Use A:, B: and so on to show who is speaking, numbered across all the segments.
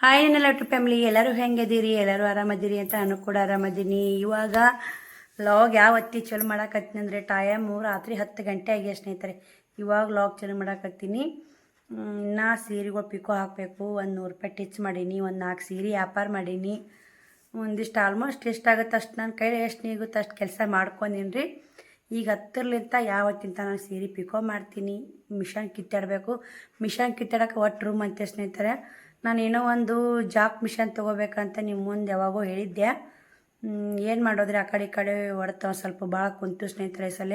A: Hi ನನ್ನ lot family, ಎಲ್ಲರೂ ಹೆಂಗದೀರಿ? ಎಲ್ಲರೂ ಆರಾಮದಿರಿ ಅಂತ ನಾನು ಕೂಡ ಆರಾಮದೀನಿ. ಇವಾಗ ಲಾಗ್ ಯಾವ ಹೊತ್ತಿ ಚಲೋ ಮಾಡಾಕತ್ತೀನಿ ಅಂದರೆ ಟೈಮು ರಾತ್ರಿ 10 ಗಂಟೆ ಆಗಿ ಸ್ನೇಹಿತರೆ. ಇವಾಗ ಲಾಗ್ ಚಲೋ ಮಾಡಾಕತ್ತೀನಿ. ಇನ್ನು ಸೀರೆಗಳು ಪಿಕೋ ಹಾಕಬೇಕು. ಒಂದು 100 ರೂಪಾಯಿ ಟಿಚ್ ಮಾಡೀನಿ. ಒಂದು 4 ಸೀರೆ ವ್ಯಾಪಾರ ಮಾಡೀನಿ. ಒಂದಿಷ್ಟು ಆಲ್ಮೋಸ್ಟ್ ಎಷ್ಟಾಗುತ್ತೆ ಅಷ್ಟು ನನ್ನ ಕೈಲಿ ಎಷ್ಟು ನೀಗುತ್ತೆ ಅಷ್ಟು ಕೆಲಸ ಮಾಡ್ಕೊಂಡಿನಿ ರೀ. ಈಗ 10ಲಿಂತ ಯಾವತ್ತಿಂತ ನಾನು ಸೀರೆ ಪಿಕೋ ಮಾಡ್ತೀನಿ. ಮಿಷನ್ ಕಿತ್ತಾಡಬೇಕು. ಮಿಷನ್ ಕಿತ್ತಾಡೋಕೆ ಒಟ್ಟು ರೂಮ್ ಅಂತೆ ಸ್ನೇಹಿತರೆ. ನಾನು ಏನೋ ಒಂದು ಜಾಕ್ ಮಿಷನ್ ತೊಗೋಬೇಕಂತ ನಿಮ್ಮ ಮುಂದೆ ಯಾವಾಗೋ ಹೇಳಿದ್ದೆ. ಏನು ಮಾಡೋದ್ರಿ, ಆ ಕಡೆ ಈ ಕಡೆ ಹೊಡ್ತಾವ ಸ್ವಲ್ಪ ಭಾಳ ಕುಂತು ಸ್ನೇಹಿತರೆ ಸಲ.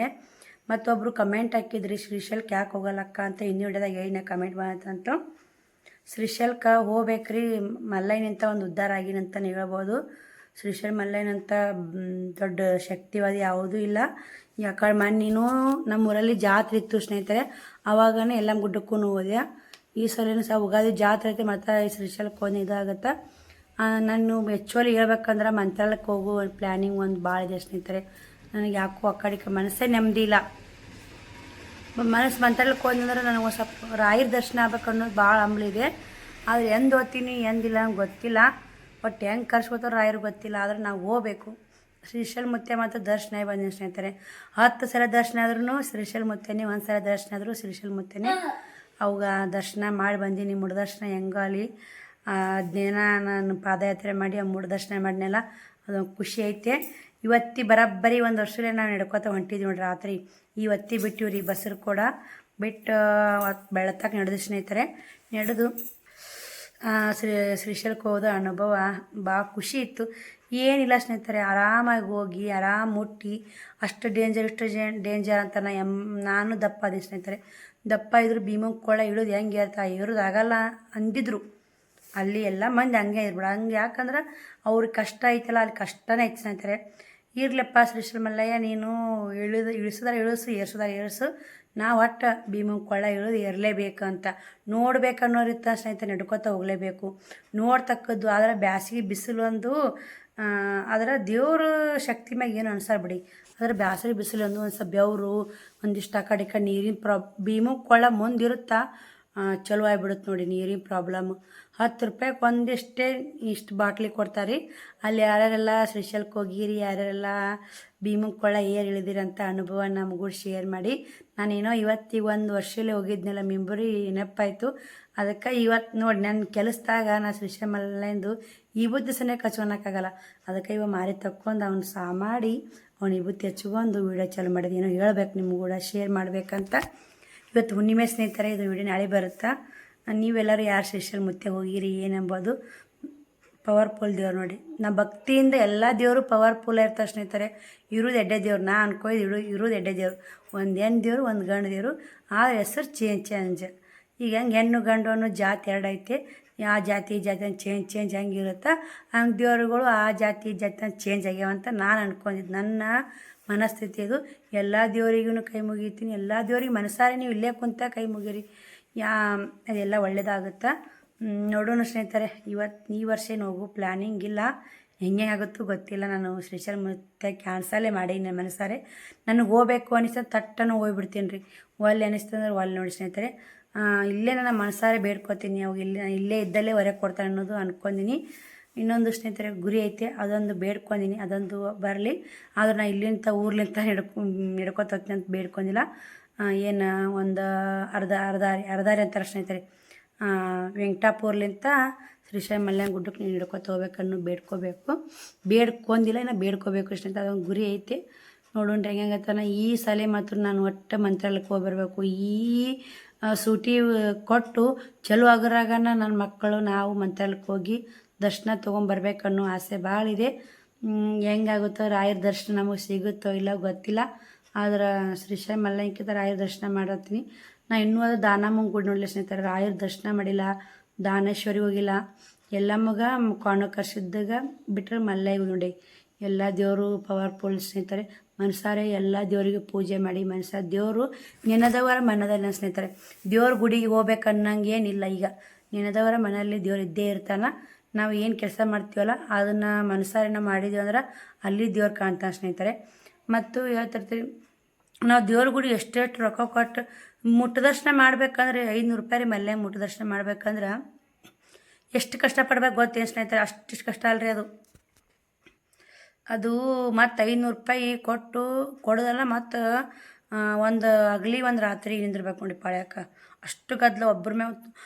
A: ಮತ್ತೊಬ್ಬರು ಕಮೆಂಟ್ ಹಾಕಿದ್ರಿ, ಶ್ರೀಶೈಲಕ್ಕೆ ಯಾಕೆ ಹೋಗಲ್ಲಕ್ಕ ಅಂತ. ಇನ್ನೂ ಹಿಡಿದಾಗ ಹೇಳಿನ ಕಮೆಂಟ್ ಮಾಡತ್ತಂತ. ಶ್ರೀಶೈಲಕ್ಕೆ ಹೋಗ್ಬೇಕ್ರಿ, ಮಲ್ಲಯ್ಯನಂತ ಒಂದು ಉದ್ಧಾರ ಆಗಿನಂತಲೇ ಹೇಳ್ಬೋದು. ಶ್ರೀಶೈಲ ಮಲ್ಲಯ್ಯನಂತ ದೊಡ್ಡ ಶಕ್ತಿವಾದಿ ಯಾವುದೂ ಇಲ್ಲ. ಯಾಕಡೆ ಮಣ್ಣಿನೂ ನಮ್ಮೂರಲ್ಲಿ ಜಾತ್ರೆ ಇತ್ತು ಸ್ನೇಹಿತರೆ, ಆವಾಗನೇ ಎಲ್ಲ ಗುಡ್ಡಕ್ಕೂ ಹೋದೆ. ಈ ಸಲ ಸಹ ಉಗಾದಿ ಜಾತ್ರೆ ಐತೆ, ಮತ್ತು ಶ್ರೀಶೈಲಕ್ಕೆ ಒಂದು ಇದಾಗುತ್ತೆ. ನಾನು ಆ್ಯಕ್ಚುಲಿ ಹೇಳ್ಬೇಕಂದ್ರೆ ಮಂತ್ರಾಲಯಕ್ಕೆ ಹೋಗೋ ಪ್ಲ್ಯಾನಿಂಗ್ ಒಂದು ಭಾಳ ಇದೆ ಸ್ನೇಹಿತರೆ. ನನಗೆ ಯಾಕೋ ಆ ಕಡೆಗೆ ಮನಸ್ಸೇ ನೆಮ್ಮದಿ ಇಲ್ಲ. ಮಂತ್ರಾಲಯಕ್ಕೆ ಹೋದಂದ್ರೆ ನನಗೆ ಒಂದು ಸ್ವಲ್ಪ ರಾಯರ ದರ್ಶನ ಆಗ್ಬೇಕು ಅನ್ನೋದು ಭಾಳ ಹಂಬಲಿದೆ. ಆದರೆ ಎಂದು ಓದ್ತೀನಿ ಎಂದಿಲ್ಲ ನಂಗೆ ಗೊತ್ತಿಲ್ಲ. ಬಟ್ ಹೆಂಗೆ ಕರ್ಸ್ಕೊತಾರೋ ರಾಯರು ಗೊತ್ತಿಲ್ಲ. ಆದರೆ ನಾವು ಹೋಗ್ಬೇಕು. ಶ್ರೀಶೈಲ ಮುತ್ತೆ ಮತ್ತು ದರ್ಶನ ಬಂದಿನಿ ಸ್ನೇಹಿತರೆ. 10 ಸಲ ದರ್ಶನ ಆದ್ರೂ ಶ್ರೀಶೈಲ ಮುತ್ತೆನೇ, 1 ಸಲ ದರ್ಶನ ಆದರೂ ಶ್ರೀಶೈಲ ಮುತ್ತೆನೇ. ಅವಾಗ ದರ್ಶನ ಮಾಡಿ ಬಂದೀನಿ. ಮುಡ ದರ್ಶನ ಹೆಂಗಾಗಲಿ, ದಿನ ನಾನು ಪಾದಯಾತ್ರೆ ಮಾಡಿ ಆ ಮುಡ ದರ್ಶನ ಮಾಡಿದ್ನೆಲ್ಲ, ಅದೊಂದು ಖುಷಿ ಐತೆ. ಇವತ್ತಿ ಬರೋಬ್ಬರಿ 1 ವರ್ಷಲೇ ನಾವು ನಡ್ಕೋತ ಹೊಂಟಿದ್ವಿ ನೋಡ್ರಿ. ರಾತ್ರಿ ಇವತ್ತಿ ಬಿಟ್ಟಿವಿ ರೀ, ಬಸ್ರು ಕೂಡ ಬಿಟ್ಟು ಬೆಳತಕ್ಕ ನಡೆದು ಸ್ನೇಹಿತರೆ. ನಡೆದು ಶ್ರೀಶೈಲಕ್ಕೆ ಹೋದ ಅನುಭವ ಭಾಳ ಖುಷಿ ಇತ್ತು. ಏನಿಲ್ಲ ಸ್ನೇಹಿತರೆ, ಆರಾಮಾಗಿ ಹೋಗಿ ಆರಾಮ ಮುಟ್ಟಿ. ಅಷ್ಟು ಡೇಂಜರ್ ಇಷ್ಟು ಡೇಂಜರ್ ಅಂತ ನಾನು ದಪ್ಪ ಅದೇ ಸ್ನೇಹಿತರೆ. ದಪ್ಪ ಇದ್ರು ಭೀಮಂಗೆ ಕೊಳ್ಳ ಇಳೋದು ಹೆಂಗೆ ಇರೋದಾಗಲ್ಲ ಅಂದಿದ್ರು. ಅಲ್ಲಿ ಎಲ್ಲ ಮಂದಿ ಹಂಗೆ ಇರ್ಬಿಡ. ಹಂಗೆ ಯಾಕಂದ್ರೆ ಅವ್ರಿಗೆ ಕಷ್ಟ ಐತಲ್ಲ, ಅಲ್ಲಿ ಕಷ್ಟನೇ ಐತೆ ಸ್ನೇಹಿತರೆ. ಇರ್ಲಪ್ಪ ಶ್ರೀಶೈಲ ಮಲ್ಲಯ್ಯ, ನೀನು ಇಳಿಸಿದಾರೆ ಇಳಿಸು, ಏರ್ಸಿದಾರೆ ಏರ್ಸು, ನಾವು ಒಟ್ಟು ಭೀಮಂಗೆ ಕೊಳ್ಳ ಇಳಿದು ಇರಲೇಬೇಕಂತ ನೋಡ್ಬೇಕನ್ನೋರಿತ್ತ ಸ್ನೇಹಿತರೆ. ನಡ್ಕೋತ ಹೋಗಲೇಬೇಕು, ನೋಡ್ತಕ್ಕದ್ದು. ಆದರೆ ಬ್ಯಾಸಿಗೆ ಬಿಸಿಲು ಒಂದು, ಅದರ ದೇವರು ಶಕ್ತಿ ಮ್ಯಾಗ ಏನು ಅನ್ಸಾರ ಬಿಡಿ. ಅದರ ಬ್ಯಾಸರಿ ಬಿಸಿಲು ಒಂದು ಸ್ವಲ್ಪ ಬೆವರು ಒಂದಿಷ್ಟು ಆ ಕಡೆ ಈ ಕಡೆ ನೀರಿನ ಭೀಮಂಗೆ ಕೊಳ್ಳ ಮುಂದಿರುತ್ತಾ ಚಲೋ ಆಗಿಬಿಡುತ್ತೆ ನೋಡಿ. ನೀರಿನ ಪ್ರಾಬ್ಲಮ್ 10 ರೂಪಾಯಿಗೆ ಒಂದಿಷ್ಟೇ ಇಷ್ಟು ಬಾಟ್ಲಿ ಕೊಡ್ತಾರೆ. ಅಲ್ಲಿ ಯಾರ್ಯಾರೆಲ್ಲ ಶ್ರೀಶೈಲಕ್ಕೆ ಹೋಗಿರಿ, ಯಾರ್ಯಾರೆಲ್ಲ ಭೀಮಂಗೆ ಕೊಳ್ಳ ಏರ್ ಇಳಿದಿರಂತ ಅನುಭವ ನಮಗೂ ಶೇರ್ ಮಾಡಿ. ನಾನೇನೋ ಇವತ್ತಿಗೆ 1 ವರ್ಷಲೇ ಹೋಗಿದ್ನಲ್ಲ, ಮೆಂಬರಿ ನೆನಪಾಯಿತು. ಅದಕ್ಕೆ ಇವತ್ತು ನೋಡಿ ನನ್ನ ಕೆಲಸದಾಗ ನಾ ಶ್ರೀಶೈಲ ಮಲ್ಲಯ್ಯಂದು ಈ ಬುದ್ಧಿ ಸನೇಕ ಹಚ್ಕೊಳಕ್ಕಾಗಲ್ಲ. ಅದಕ್ಕೆ ಇವಾಗ ಮಾರಿ ತಕ್ಕೊಂಡು ಅವ್ನು ಸಹ ಮಾಡಿ ಅವ್ನು ಈ ಬುತ್ತಿ ಹಚ್ಕೊಂಡು ವೀಡಿಯೋ ಚಾಲು ಮಾಡಿದೆ. ಏನೋ ಹೇಳ್ಬೇಕು ನಿಮ್ಗೆ ಕೂಡ ಶೇರ್ ಮಾಡಬೇಕಂತ. ಇವತ್ತು ಹುಣ್ಣಿಮೆ ಸ್ನೇಹಿತರೆ, ಇದು ವಿಡಿಯೋ ನಾಳೆ ಬರುತ್ತಾ. ನೀವೆಲ್ಲರೂ ಯಾರು ಶ್ರೀಶೈಲ ಮುತ್ತೆ ಹೋಗಿರಿ ಏನೆಂಬುದು. ಪವರ್ಫುಲ್ ದೇವ್ರು ನೋಡಿ. ನಾ ಭಕ್ತಿಯಿಂದ ಎಲ್ಲ ದೇವರು ಪವರ್ಫುಲ್ ಇರ್ತಾರೆ ಸ್ನೇಹಿತರೆ. ಇರೋದು ಎಡ್ಡೆ ದೇವ್ರು, ನಾ ಅನ್ಕೋದು ಇರೋದು ಎಡ್ಡೆ ದೇವ್ರು. ಒಂದು ಹೆಣ್ಣು ದೇವರು, ಒಂದು ಗಂಡು ದೇವರು. ಆ ಹೆಸರು ಚೇಂಜ್. ಈಗ ಹೆಂಗೆ ಹೆಣ್ಣು ಗಂಡು ಅನ್ನೋ ಜಾತಿ 2 ಐತೆ. ಆ ಜಾತಿ ಅಂತ ಚೇಂಜ್ ಹೆಂಗೆ ಇರುತ್ತಾ, ಹಂಗೆ ದೇವರುಗಳು ಆ ಜಾತಿ ಅಂತ ಚೇಂಜ್ ಆಗ್ಯಾವಂತ ನಾನು ಅನ್ಕೊಂಡಿದ್ದು. ನನ್ನ ಮನಸ್ಥಿತಿ ಅದು. ಎಲ್ಲ ದೇವರಿಗೂ ಕೈ ಮುಗಿತೀನಿ. ಎಲ್ಲ ದೇವ್ರಿಗೆ ಮನಸಾರೆ ನೀವು ಇಲ್ಲೇ ಕುಂತ ಕೈ ಮುಗಿರಿ, ಅದೆಲ್ಲ ಒಳ್ಳೇದಾಗುತ್ತೆ. ನೋಡೋಣ ಸ್ನೇಹಿತರೆ. ಈ ವರ್ಷ ಏನು ಹೋಗೋ ಪ್ಲ್ಯಾನಿಂಗ್ ಇಲ್ಲ. ಹೆಂಗೆ ಆಗುತ್ತೋ ಗೊತ್ತಿಲ್ಲ. ನಾನು ಶ್ರೀಶೈಲ ಮುತ್ತೆ ಕ್ಯಾನ್ಸಲೇ ಮಾಡಿ ನನ್ನ ಮನಸಾರೆ. ನನಗೆ ಹೋಗ್ಬೇಕು ಅನಿಸ್ತದೆ, ತಟ್ಟನ್ನು ಹೋಗ್ಬಿಡ್ತೀನಿ ರೀ. ಒಲ್ಲೆ ಅನಿಸ್ತಂದ್ರೆ ಒಲ್ಲೆ ನೋಡಿ ಸ್ನೇಹಿತರೆ. ಇಲ್ಲೇ ನನ್ನ ಮನಸಾರೆ ಬೇಡ್ಕೊತೀನಿ. ಅವಾಗ ಇಲ್ಲೇ ಇದ್ದಲ್ಲೇ ಹೊರಗೆ ಕೊಡ್ತಾರೆ ಅನ್ನೋದು ಅಂದ್ಕೊಂಡಿನಿ. ಇನ್ನೊಂದು ಸ್ನೇಹಿತರೆ ಗುರಿ ಐತೆ, ಅದೊಂದು ಬೇಡ್ಕೊಂಡಿನಿ. ಅದೊಂದು ಬರಲಿ. ಆದ್ರೆ ನಾನು ಇಲ್ಲಿಂದ ಊರ್ಲಿಂತ ನಡ್ಕೊತ ಹೋಗ್ತೀನಿ ಅಂತ ಬೇಡ್ಕೊಂಡಿಲ್ಲ. ಏನು ಒಂದು ಅರ್ಧಾರಿ ಅಂತಾರೆ ಸ್ನೇಹಿತರೆ. ವೆಂಕಟಾಪುರ್ಲಿಂತ ಶ್ರೀಶೈಲ ಮಲ್ಲಯ್ಯನ ಗುಡ್ಡಕ್ಕೆ ನೀವು ನಡ್ಕೊತ ಹೋಗ್ಬೇಕನ್ನೋ ಬೇಡ್ಕೊಂಡಿಲ್ಲ, ಇನ್ನು ಬೇಡ್ಕೋಬೇಕು ಸ್ನೇಹಿತರೆ. ಅದೊಂದು ಗುರಿ ಐತೆ. ನೋಡೋಣ ಹೆಂಗತ್ತಾನ. ಈ ಸಲ ಮಾತ್ರ ನಾನು ಒಟ್ಟು ಮಂತ್ರಾಲಯಕ್ಕೆ ಹೋಗ್ಬರ್ಬೇಕು. ಈ ಸೂಟಿ ಕೊಟ್ಟು ಚಲೋ ಆಗೋರಾಗ ನನ್ನ ಮಕ್ಕಳು ನಾವು ಮಂತ್ರಾಲಯಕ್ಕೆ ಹೋಗಿ ದರ್ಶನ ತೊಗೊಂಬರ್ಬೇಕನ್ನೋ ಆಸೆ ಭಾಳ ಇದೆ. ಹೆಂಗಾಗುತ್ತೋ ರಾಯರ ದರ್ಶನ ನಮಗೆ ಸಿಗುತ್ತೋ ಇಲ್ಲ ಗೊತ್ತಿಲ್ಲ. ಆದ್ರೆ ಶ್ರೀಶೈಲ ಮಲ್ಲಯ್ಯನಕ್ಕಿಂತ ರಾಯರ ದರ್ಶನ ಮಾಡತ್ತೀನಿ. ನಾ ಇನ್ನೂ ಅದು ದಾನಮ್ಮನ ಗುಡಿ ನೋಡಲಿ ಸ್ನೇಹಿತರೆ. ರಾಯರ ದರ್ಶನ ಮಾಡಿಲ್ಲ, ದಾನೇಶ್ವರಿ ಹೋಗಿಲ್ಲ. ಎಲ್ಲಮ್ಮಗ ಕಾಣಕರ್ಸಿದ್ದಾಗ ಬಿಟ್ಟರೆ ಮಲ್ಲಯ್ಯ ನೋಡಿ. ಎಲ್ಲ ದೇವರು ಪವರ್ಫುಲ್ ಸ್ನೇಹಿತರೆ. ಮನಸಾರೆ ಎಲ್ಲ ದೇವರಿಗೆ ಪೂಜೆ ಮಾಡಿ ಮನಸಾರೆ ದೇವರು ನೆನೆದವರ ಮನದಲ್ಲಿ ಸ್ನೇಹಿತರೆ. ದೇವ್ರ ಗುಡಿಗೆ ಹೋಗ್ಬೇಕನ್ನಂಗೆ ಏನಿಲ್ಲ. ಈಗ ನೆನೆದವರ ಮನೆಯಲ್ಲಿ ದೇವ್ರು ಇದ್ದೇ ಇರ್ತಾನೆ. ನಾವು ಏನು ಕೆಲಸ ಮಾಡ್ತೀವಲ್ಲ ಅದನ್ನು ಮನಸಾರೆ ಮಾಡಿದ್ವಿ ಅಂದ್ರೆ ಅಲ್ಲಿ ದೇವ್ರು ಕಾಣ್ತಾನೆ ಸ್ನೇಹಿತರೆ. ಮತ್ತು ಹೇಳ್ತಿರ್ತೀವಿ ನಾವು ದೇವ್ರ ಗುಡಿ ಎಷ್ಟೆಷ್ಟು ರೊಕ್ಕ ಕೊಟ್ಟು ಮುಟ್ಟು ದರ್ಶನ ಮಾಡ್ಬೇಕಂದ್ರೆ 500 ರೂಪಾಯಿ ರೀ. ಮಲ್ಲೆ ಮುಟ್ಟು ದರ್ಶನ ಮಾಡ್ಬೇಕಂದ್ರೆ ಎಷ್ಟು ಕಷ್ಟಪಡ್ಬೇಕು ಗೊತ್ತೇನು ಸ್ನೇಹಿತರೆ, ಅಷ್ಟಿಷ್ಟು ಕಷ್ಟ ಅಲ್ರಿ ಅದು ಮತ್ತು 500 ರೂಪಾಯಿ ಕೊಟ್ಟು ಕೊಡೋದಲ್ಲ, ಮತ್ತು ಒಂದು ಹಗಲಿ ಒಂದು ರಾತ್ರಿ ನಿಂದಿರ್ಬೇಕು ನೋಡಿ ಪಾಳ್ಯಕ್ಕ. ಅಷ್ಟು ಗದ್ದಲ ಒಬ್ಬರ ಮೇಲೆ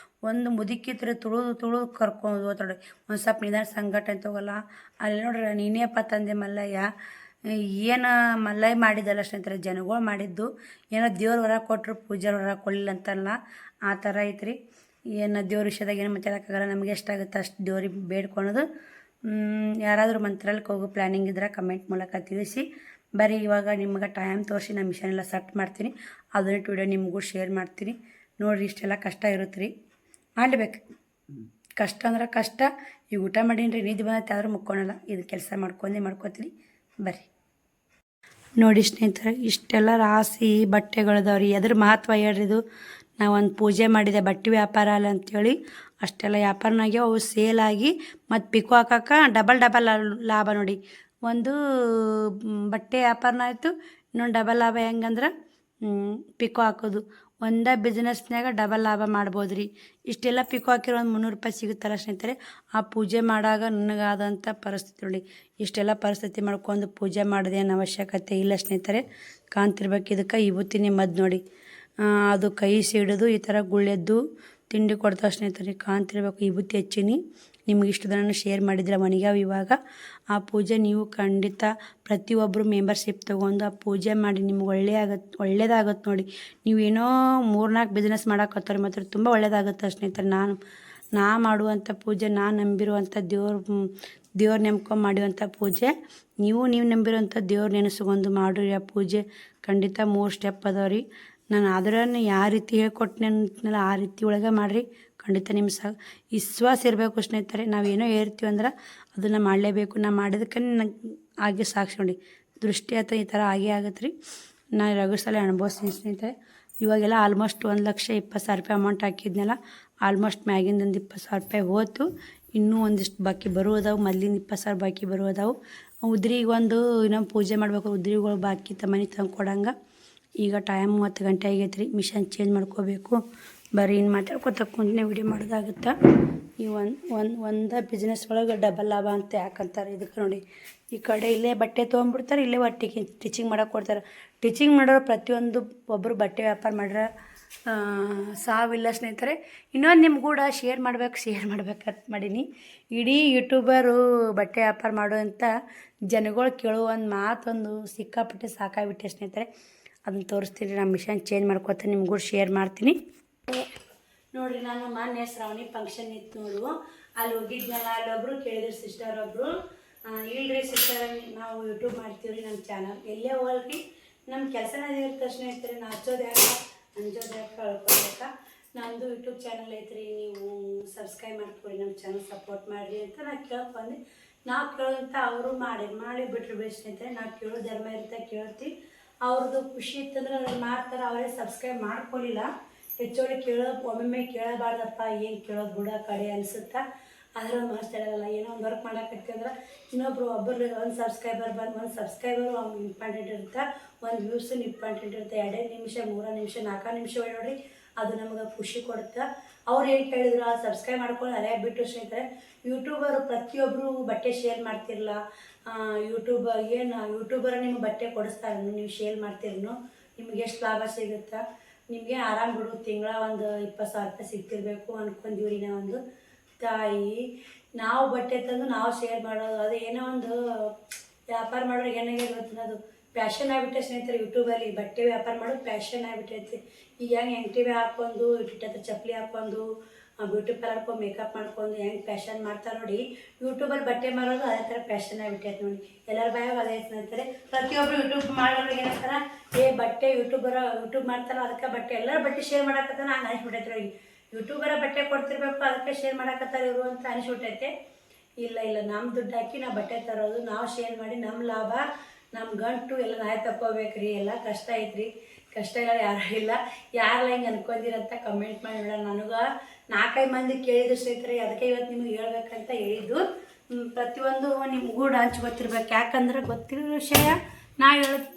A: ಒಂದು ಮುದುಕಿತ್ರೆ ತುಳಿದು ಕರ್ಕೊಂಡು ಹೋಗ್ತಾಳೆ. ಒಂದು ಸ್ವಲ್ಪ ನಿಧಾನ ಸಂಗಟ ಅಂತ ಹೋಗಲ್ಲ. ಅಲ್ಲಿ ನೋಡ್ರಿ ನೀನೇಪ್ಪ ತಂದೆ ಮಲ್ಲಯ್ಯ, ಏನು ಮಲ್ಲಯ್ಯ ಮಾಡಿದ್ದಲ್ಲ ಸ್ನೇಹಿತರೆ, ಜನಗಳು ಮಾಡಿದ್ದು. ಏನೋ ದೇವ್ರ ಹೊರ ಕೊಟ್ಟರು ಪೂಜಾರ ಹೊರ ಕೊಡಲಿಲ್ಲ ಅಂತಲ್ಲ, ಆ ಥರ ಐತ್ರಿ. ಏನು ದೇವ್ರ ವಿಷಯದಾಗ ಏನು ಮಾತಾಡೋಕ್ಕಾಗಲ್ಲ, ನಮಗೆ ಎಷ್ಟಾಗುತ್ತೆ ಅಷ್ಟು ದೇವ್ರಿಗೆ ಬೇಡ್ಕೊಳೋದು. ಯಾರಾದರೂ ಮಂತ್ರಾಲಯಕ್ಕೆ ಹೋಗೋ ಪ್ಲ್ಯಾನಿಂಗ್ ಇದ್ರೆ ಕಮೆಂಟ್ ಮೂಲಕ ತಿಳಿಸಿ. ಬರೀ ಇವಾಗ ನಿಮ್ಗೆ ಟೈಮ್ ತೋರಿಸಿ ನಾನು ಮಿಷನ್ ಎಲ್ಲ ಸೆಟ್ ಮಾಡ್ತೀನಿ, ಅದನ್ನ ವಿಡಿಯೋ ನಿಮಗೂ ಶೇರ್ ಮಾಡ್ತೀನಿ. ನೋಡಿರಿ ಇಷ್ಟೆಲ್ಲ ಕಷ್ಟ ಇರುತ್ತೆ ರೀ, ಮಾಡಬೇಕು. ಕಷ್ಟ ಅಂದ್ರೆ ಕಷ್ಟ. ಈಗ ಊಟ ಮಾಡೀನಿ ರೀ, ನಿದ್ದೆ ಬಂದೈತೆ ಆದರೂ ಮುಕ್ಕೊಳಲ್ಲ, ಇದು ಕೆಲಸ ಮಾಡ್ಕೊತೀನಿ. ಬರ್ರಿ ನೋಡಿ ಸ್ನೇಹಿತರೆ, ಇಷ್ಟೆಲ್ಲ ರಾಸಿ ಬಟ್ಟೆಗಳದವ್ರಿ. ಅದ್ರ ಮಹತ್ವ ಹೇಳ್ರಿ ಇದು. ನಾವೊಂದು ಪೂಜೆ ಮಾಡಿದೆ, ಬಟ್ಟೆ ವ್ಯಾಪಾರ ಅಲ್ಲ ಅಂಥೇಳಿ ಅಷ್ಟೆಲ್ಲ ವ್ಯಾಪಾರನಾಗಿ ಅವು ಸೇಲಾಗಿ ಮತ್ತು ಪಿಕೋ ಹಾಕೋಕೆ ಡಬಲ್ ಲಾಭ ನೋಡಿ. ಒಂದು ಬಟ್ಟೆ ವ್ಯಾಪಾರನ ಆಯಿತು, ಇನ್ನೊಂದು ಡಬಲ್ ಲಾಭ ಹೆಂಗಂದ್ರೆ ಪಿಕೋ ಹಾಕೋದು. ಒಂದೇ ಬಿಸ್ನೆಸ್ನಾಗ ಡಬಲ್ ಲಾಭ ಮಾಡ್ಬೋದು ರೀ. ಇಷ್ಟೆಲ್ಲ ಪಿಕೋ ಹಾಕಿರೋ ಒಂದು 300 ರೂಪಾಯಿ ಸಿಗುತ್ತಲ್ಲ ಸ್ನೇಹಿತರೆ. ಆ ಪೂಜೆ ಮಾಡಾಗ ನನಗಾದಂಥ ಪರಿಸ್ಥಿತಿ ನೋಡಿ. ಇಷ್ಟೆಲ್ಲ ಪರಿಸ್ಥಿತಿ ಮಾಡ್ಕೊಂಡು ಪೂಜೆ ಮಾಡೋದೇನು ಅವಶ್ಯಕತೆ ಇಲ್ಲ ಸ್ನೇಹಿತರೆ. ಕಾಣ್ತಿರ್ಬೇಕು ಇದಕ್ಕೆ ವಿಭೂತಿನೇ ಮದ್ದು ನೋಡಿ. ಅದು ಕೈ ಸಿಡಿದು ಈ ಥರ ಗುಳ್ಳೆದ್ದು ತಿಂಡಿ ಕೊಡ್ತಾವೆ ಸ್ನೇಹಿತರೆ. ಕಾಣ್ತಿರ್ಬೇಕು ವಿಭೂತಿ ಹಚ್ಚೀನಿ. ನಿಮ್ಗೆ ಇಷ್ಟದನ್ನು ಶೇರ್ ಮಾಡಿದ್ರೆ ಮನೆಗಾವ ಇವಾಗ. ಆ ಪೂಜೆ ನೀವು ಖಂಡಿತ ಪ್ರತಿಯೊಬ್ಬರು ಮೆಂಬರ್ಶಿಪ್ ತೊಗೊಂಡು ಆ ಪೂಜೆ ಮಾಡಿ ನಿಮ್ಗೆ ಒಳ್ಳೇದಾಗತ್ತೆ ನೋಡಿ. ನೀವೇನೋ 3-4 ಬಿಸ್ನೆಸ್ ಮಾಡೋಕತ್ತಾರೆ ಮಾತ್ರ ತುಂಬ ಒಳ್ಳೇದಾಗುತ್ತೆ ಸ್ನೇಹಿತರೆ. ನಾ ಮಾಡುವಂಥ ಪೂಜೆ, ನಾನು ನಂಬಿರುವಂಥ ದೇವ್ರು ನೆಮ್ಕೊಂಡು ಮಾಡುವಂಥ ಪೂಜೆ, ನೀವು ನಂಬಿರುವಂಥ ದೇವ್ರು ನೆನೆಸ್ಕೊಂಡು ಮಾಡಿರಿ ಆ ಪೂಜೆ. ಖಂಡಿತ 3 ಸ್ಟೆಪ್ ಅದಾವೆ ರೀ. ನಾನು ಆದ್ರೂ ಯಾವ ರೀತಿ ಹೇಳ್ಕೊಟ್ಟಿನಿ ಅಂತನಲ್ಲ ಆ ರೀತಿ ಒಳಗೆ ಮಾಡಿರಿ. ಖಂಡಿತ ನಿಮ್ಮ ವಿಶ್ವಾಸ ಇರಬೇಕು ಸ್ನೇಹಿತರೆ. ನಾವೇನೋ ಹೇಳ್ತೀವಿ ಅಂದ್ರೆ ಅದನ್ನು ಮಾಡಲೇಬೇಕು. ನಾ ಮಾಡಿದಕ್ಕೆ ನಂಗೆ ಹಾಗೆ ಸಾಕ್ಷಿ ನೋಡಿ. ದೃಷ್ಟಿ ಅಥವಾ ಈ ಥರ ಆಗೇ ಆಗತ್ತೆ ರೀ. ನಾನು ರಗಸಲ ಅನುಭವಿಸ್ತೀನಿ ಸ್ನೇಹಿತರೆ. ಇವಾಗೆಲ್ಲ ಆಲ್ಮೋಸ್ಟ್ 1,20,000 ರೂಪಾಯಿ ಅಮೌಂಟ್ ಹಾಕಿದ್ನಲ್ಲ, ಆಲ್ಮೋಸ್ಟ್ ಮ್ಯಾಗಿಂದ ಒಂದು 20,000 ರೂಪಾಯಿ ಹೋಯ್ತು. ಇನ್ನೂ ಒಂದಿಷ್ಟು ಬಾಕಿ ಬರುವುದಾವು, ಮೊದಲಿನ 20,000 ಬಾಕಿ ಬರುವುದಾವು. ಉದ್ರಿಗೆ ಇನ್ನೊಂದು ಪೂಜೆ ಮಾಡಬೇಕು, ಉದ್ರಿಗಳು ಬಾಕಿ ಮನೆ ತಂದು ಕೊಡಂಗೆ. ಈಗ ಟೈಮ್ 30 ಗಂಟೆ ಆಗೈತೆ ರೀ. ಮಿಷನ್ ಚೇಂಜ್ ಮಾಡ್ಕೋಬೇಕು. ಬರೀ ಇನ್ನು ಮಾತಾಡ್ಕೊತ ಕುಂತನೇ ವಿಡಿಯೋ ಮಾಡೋದಾಗುತ್ತೆ. ಈ ಒಂದು ಬಿಸ್ನೆಸ್ ಒಳಗೆ ಡಬಲ್ ಲಾಭ ಅಂತ ಯಾಕಂತಾರೆ ಇದಕ್ಕೆ ನೋಡಿ. ಈ ಕಡೆ ಇಲ್ಲೇ ಬಟ್ಟೆ ತೊಗೊಂಡ್ಬಿಡ್ತಾರೆ, ಇಲ್ಲೇ ಒಟ್ಟಿಗೆ ಸ್ಟಿಚಿಂಗ್ ಮಾಡೋಕೆ ಕೊಡ್ತಾರೆ. ಸ್ಟಿಚಿಂಗ್ ಮಾಡೋರು ಪ್ರತಿಯೊಂದು ಒಬ್ಬರು ಬಟ್ಟೆ ವ್ಯಾಪಾರ ಮಾಡ್ರೆ ಸಾವಿಲ್ಲ ಸ್ನೇಹಿತರೆ. ಇನ್ನೊಂದು ನಿಮ್ಮ ಕೂಡ ಶೇರ್ ಮಾಡ್ಬೇಕಂತ ಮಾಡೀನಿ. ಇಡೀ ಯೂಟ್ಯೂಬರು ಬಟ್ಟೆ ವ್ಯಾಪಾರ ಮಾಡುವಂಥ ಜನಗಳು ಕೇಳೋ ಒಂದು ಮಾತೊಂದು ಸಿಕ್ಕಾಪಟ್ಟೆ ಸಾಕಾಗ್ಬಿಟ್ಟೆ ಸ್ನೇಹಿತರೆ. ಅದನ್ನು ತೋರಿಸ್ತೀನಿ. ನಾನು ಮಿಷನ್ ಚೇಂಜ್ ಮಾಡ್ಕೊತೀನಿ, ನಿಮ್ಗೂ ಶೇರ್ ಮಾಡ್ತೀನಿ. ನೋಡಿರಿ, ನಾನು ಮೊನ್ನೆ ಶ್ರಾವಣಿ ಫಂಕ್ಷನ್ ಇತ್ತು ನೋಡು, ಅಲ್ಲಿ ಹೋಗಿದ್ನಲ್ಲ. ಅಲ್ಲೊಬ್ಬರು ಕೇಳಿದ್ರು, ಸಿಸ್ಟರ್ ಒಬ್ಬರು, ಇಲ್ರಿ ಸಿಸ್ಟರ್ ನಾವು ಯೂಟ್ಯೂಬ್ ಮಾಡ್ತೀವಿ ರೀ, ನಮ್ಮ ಚಾನಲ್ ಎಲ್ಲೇ ಹೋಗಲ್ರಿ, ನಮ್ಮ ಕೆಲಸನೇ ಇರುತ್ತೆ ಸ್ನೇಹಿತರೆ. ನಾಚೋದು ಯಾಕೆ ಅಂಜೋದು ಯಾಕೆ ಕಳ್ಕೊಬೇಕಾ, ನಮ್ಮದು ಯೂಟ್ಯೂಬ್ ಚಾನಲ್ ಐತ್ರಿ, ನೀವು ಸಬ್ಸ್ಕ್ರೈಬ್ ಮಾಡ್ಕೊಡಿ, ನಮ್ಮ ಚಾನಲ್ ಸಪೋರ್ಟ್ ಮಾಡಿರಿ ಅಂತ ನಾನು ಕೇಳ್ಕೊಂಡೆ. ನಾವು ಕೇಳೋಂಥ ಅವರು ಮಾಡಿ ಬಿಟ್ರು ಬೇಡ ಸ್ನೇಹಿತರೆ. ನಾವು ಕೇಳೋ ಧರ್ಮ ಇರುತ್ತೆ, ಕೇಳ್ತೀವಿ. ಅವ್ರದ್ದು ಖುಷಿ ಇತ್ತಂದ್ರೆ ಅವ್ರು ಮಾಡ್ತಾರೆ. ಅವರೇ ಸಬ್ಸ್ಕ್ರೈಬ್ ಮಾಡ್ಕೊಳ್ಳಿಲ್ಲ. ಹೆಚ್ಚೋಳಿ ಒಮ್ಮೊಮ್ಮೆ ಕೇಳಬಾರ್ದಪ್ಪ, ಏನು ಕೇಳೋದು ಬಿಡ ಕಡೆ ಅನಿಸುತ್ತಾ. ಅದರ ಮಸ್ತ್ ಹೇಳಲ್ಲ. ಏನೋ ಒಂದು ವರ್ಕ್ ಮಾಡೋಕತ್ತಿ ಅಂದ್ರೆ ಒಬ್ಬರು ಒಂದು ಸಬ್ಸ್ಕ್ರೈಬರ್ ಇಂಪಾರ್ಟೆಂಟ್ ಇರುತ್ತೆ, ಒಂದು ವ್ಯೂಸನ್ನು ಇಂಪಾರ್ಟೆಂಟ್ ಇರುತ್ತೆ. 2 ನಿಮಿಷ 3 ನಿಮಿಷ 4 ನಿಮಿಷ ನೋಡಿರಿ, ಅದು ನಮಗೆ ಖುಷಿ ಕೊಡುತ್ತೆ. ಅವ್ರು ಏನು ಕೇಳಿದ್ರು ಅದು ಸಬ್ಸ್ಕ್ರೈಬ್ ಮಾಡ್ಕೊಂಡು ಅದೇ ಬಿಟ್ಟು ಸ್ನೇಹಿತರೆ. ಯೂಟ್ಯೂಬರು ಪ್ರತಿಯೊಬ್ಬರು ಬಟ್ಟೆ ಶೇರ್ ಮಾಡ್ತಿರಲ್ಲ. ಯೂಟ್ಯೂಬರ್ ನಿಮ್ಗೆ ಬಟ್ಟೆ ಕೊಡಿಸ್ತಾರೆ, ನೀವು ಶೇರ್ ಮಾಡ್ತಿರ್ನು ನಿಮ್ಗೆ ಎಷ್ಟು ಲಾಭ ಸಿಗುತ್ತೆ. ನಿಮಗೆ ಆರಾಮ್ ಬಿಡು, ತಿಂಗಳ ಒಂದು 20,000 ರೂಪಾಯಿ ಸಿಗ್ತಿರ್ಬೇಕು ಅಂದ್ಕೊಂಡಿವ್ರಿ. ಒಂದು ತಾಯಿ ನಾವು ಬಟ್ಟೆ ತಂದು ನಾವು ಶೇರ್ ಮಾಡೋದು, ಅದು ಏನೋ ಒಂದು ವ್ಯಾಪಾರ ಮಾಡೋರಿಗೆ ಏನಾಗೆ ಅದು ಪ್ಯಾಷನ್ ಆಗಿಬಿಟ್ಟೆ ಸ್ನೇಹಿತರೆ. ಯೂಟ್ಯೂಬಲ್ಲಿ ಬಟ್ಟೆ ವ್ಯಾಪಾರ ಮಾಡೋದು ಪ್ಯಾಷನ್ ಆಗಿಬಿಟ್ಟೈತಿ. ಈಗ ಹೆಂಗೆ ಟಿ ವಿ ಹಾಕ್ಕೊಂಡು ಇಟ್ಟಿಟ್ಟು ಚಪ್ಪಲಿ ಹಾಕ್ಕೊಂಡು ಬ್ಯೂಟಿ ಪಾರ್ಲರ್ಗೆ ಮೇಕಪ್ ಮಾಡ್ಕೊಂಡು ಹೆಂಗೆ ಪ್ಯಾಷನ್ ಮಾಡ್ತಾರೆ ನೋಡಿ, ಯೂಟ್ಯೂಬಲ್ಲಿ ಬಟ್ಟೆ ಮಾರೋದು ಅದೇ ಥರ ಪ್ಯಾಷನ್ ಆಗಿಬಿಟ್ಟೈತೆ ನೋಡಿ. ಎಲ್ಲರ ಬಾಯಾಗ ಅದೇ ಸ್ನೇಹಿತರೆ. ಪ್ರತಿಯೊಬ್ಬರು ಯೂಟ್ಯೂಬ್ ಮಾಡೋರಿಗೆ ಏನಂತಾರೆ, ಬಟ್ಟೆ ಯೂಟ್ಯೂಬ್ ಮಾಡ್ತಾರ ಅದಕ್ಕೆ ಬಟ್ಟೆ ಎಲ್ಲರೂ ಬಟ್ಟೆ ಶೇರ್ ಮಾಡಕತ್ತಾನ ಹಂಗೆ ಅನಿಸ್ಬಿಟ್ಟೈತೆ ರೀ. ಯೂಟ್ಯೂಬರ ಬಟ್ಟೆ ಕೊಡ್ತಿರ್ಬೇಕು ಅದಕ್ಕೆ ಶೇರ್ ಮಾಡಕತ್ತಾರೆ ಇವರು ಅಂತ ಅನಿಸ್ಬಿಟ್ಟೈತೆ. ಇಲ್ಲ ನಮ್ಮ ದುಡ್ಡು ಹಾಕಿ ನಾವು ಬಟ್ಟೆ ತರೋದು, ನಾವು ಶೇರ್ ಮಾಡಿ ನಮ್ಮ ಲಾಭ ನಮ್ಮ ಗಂಟು ಎಲ್ಲ ನಾಯಿ ತಕ್ಕೋಬೇಕ್ರಿ. ಎಲ್ಲ ಕಷ್ಟ ಐತ್ರಿ, ಕಷ್ಟ ಇಲ್ಲ ಯಾರೂ ಇಲ್ಲ. ಯಾರೆಲ್ಲ ಹಿಂಗೆ ಅನ್ಕೊಂಡಿರಂತ ಕಮೆಂಟ್ ಮಾಡಿ ನೋಡೋಣ. ನನಗೆ 4-5 ಮಂದಿ ಕೇಳಿದ್ರು ಸ್ನೇಹಿತರೆ, ಅದಕ್ಕೆ ಇವತ್ತು ನಿಮ್ಗೆ ಹೇಳ್ಬೇಕಂತ ಹೇಳಿದ್ದು. ಪ್ರತಿಯೊಂದು ನಿಮಗೂ ಹಂಚ್ಕೊತಿರ್ಬೇಕು. ಯಾಕಂದ್ರೆ ಗೊತ್ತಿರೋ ವಿಷಯ ನಾವು ಹೇಳೋದು